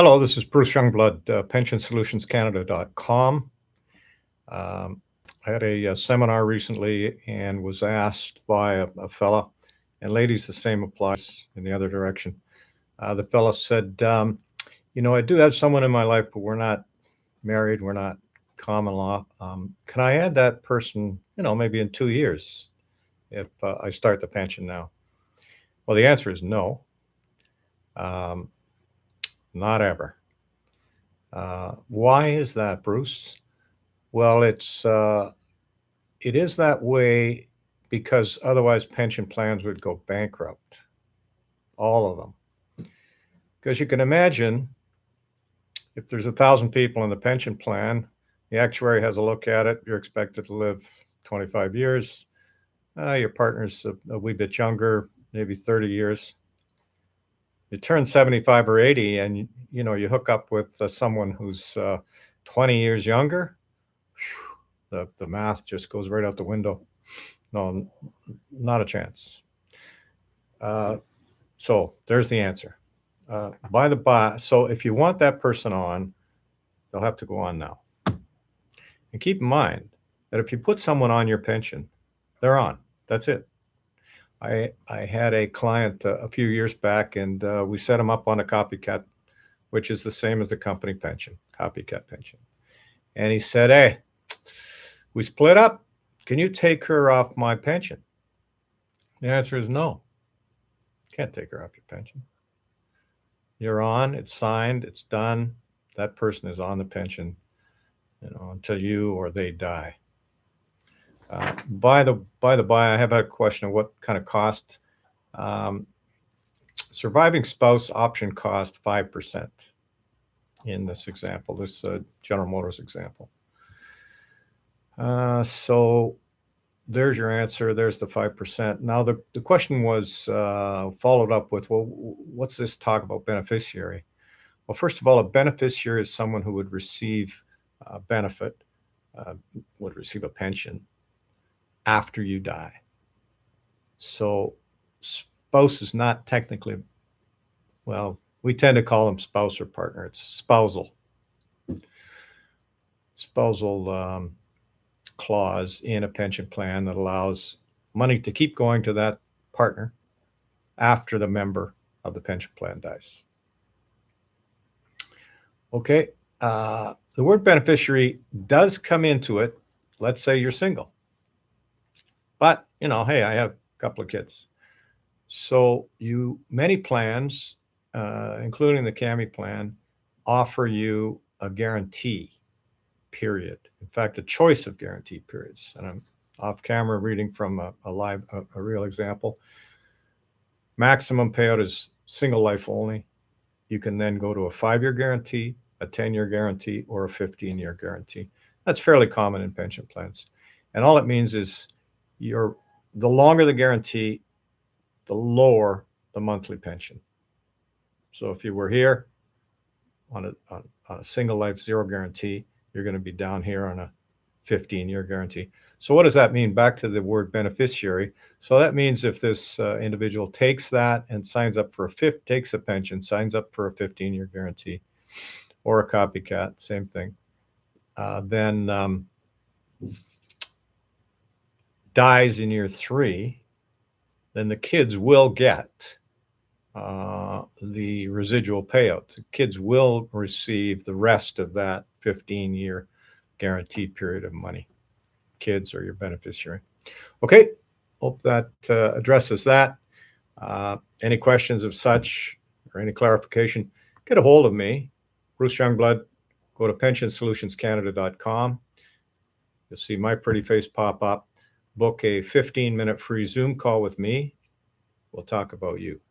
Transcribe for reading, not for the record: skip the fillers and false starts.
Hello, this is Bruce Youngblood, pensionsolutionscanada.com. I had a seminar recently and was asked by a fella, and ladies, the same applies in the other direction. The fella said, I do have someone in my life, but we're not married, we're not common law. Can I add that person, maybe in 2 years if I start the pension now? Well, the answer is no, um, not ever. Why is that, Bruce? Well, it is that way because otherwise pension plans would go bankrupt, all of them. Because you can imagine if there's 1,000 people in the pension plan, the actuary has a look at it. You're expected to live 25 years. Your partner's a wee bit younger, maybe 30 years. You turn 75 or 80, and you hook up with someone who's 20 years younger. The math just goes right out the window. No, not a chance. So there's the answer. By the by, so if you want that person on, they'll have to go on now. And keep in mind that if you put someone on your pension, they're on. That's it. I had a client a few years back, and we set him up on a copycat, which is the same as the company pension, copycat pension. And he said, "Hey, we split up. Can you take her off my pension?" The answer is no. Can't take her off your pension. You're on, it's signed, it's done. That person is on the pension, until you or they die. By the by, I have a question of what kind of cost. Surviving spouse option cost 5% in this example, this General Motors example. So there's your answer. There's the 5%. Now, the question was followed up with, well, what's this talk about beneficiary? Well, first of all, a beneficiary is someone who would receive a benefit, would receive a pension after you die. So spouse is not technically, well, we tend to call them spouse or partner. It's spousal. Spousal clause in a pension plan that allows money to keep going to that partner after the member of the pension plan dies. Okay, the word beneficiary does come into it. Let's say you're single, but hey, I have a couple of kids. So many plans, including the CAMI plan, offer you a guarantee period. In fact, a choice of guarantee periods. And I'm off camera reading from a real example. Maximum payout is single life only. You can then go to a 5-year guarantee, a 10-year guarantee, or a 15-year guarantee. That's fairly common in pension plans. And all it means is the longer the guarantee, the lower the monthly pension. So if you were here on a single life zero guarantee, you're going to be down here on a 15-year guarantee. So what does that mean? Back to the word beneficiary. So that means if this individual takes that and signs up for takes a pension, signs up for a 15-year guarantee or a copycat, same thing, then dies in year 3, then the kids will get the residual payout. The kids will receive the rest of that 15-year guaranteed period of money. Kids are your beneficiary. Okay, hope that addresses that. Any questions of such or any clarification, get a hold of me, Bruce Youngblood. Go to pensionsolutionscanada.com. You'll see my pretty face pop up. Book a 15-minute free Zoom call with me. We'll talk about you.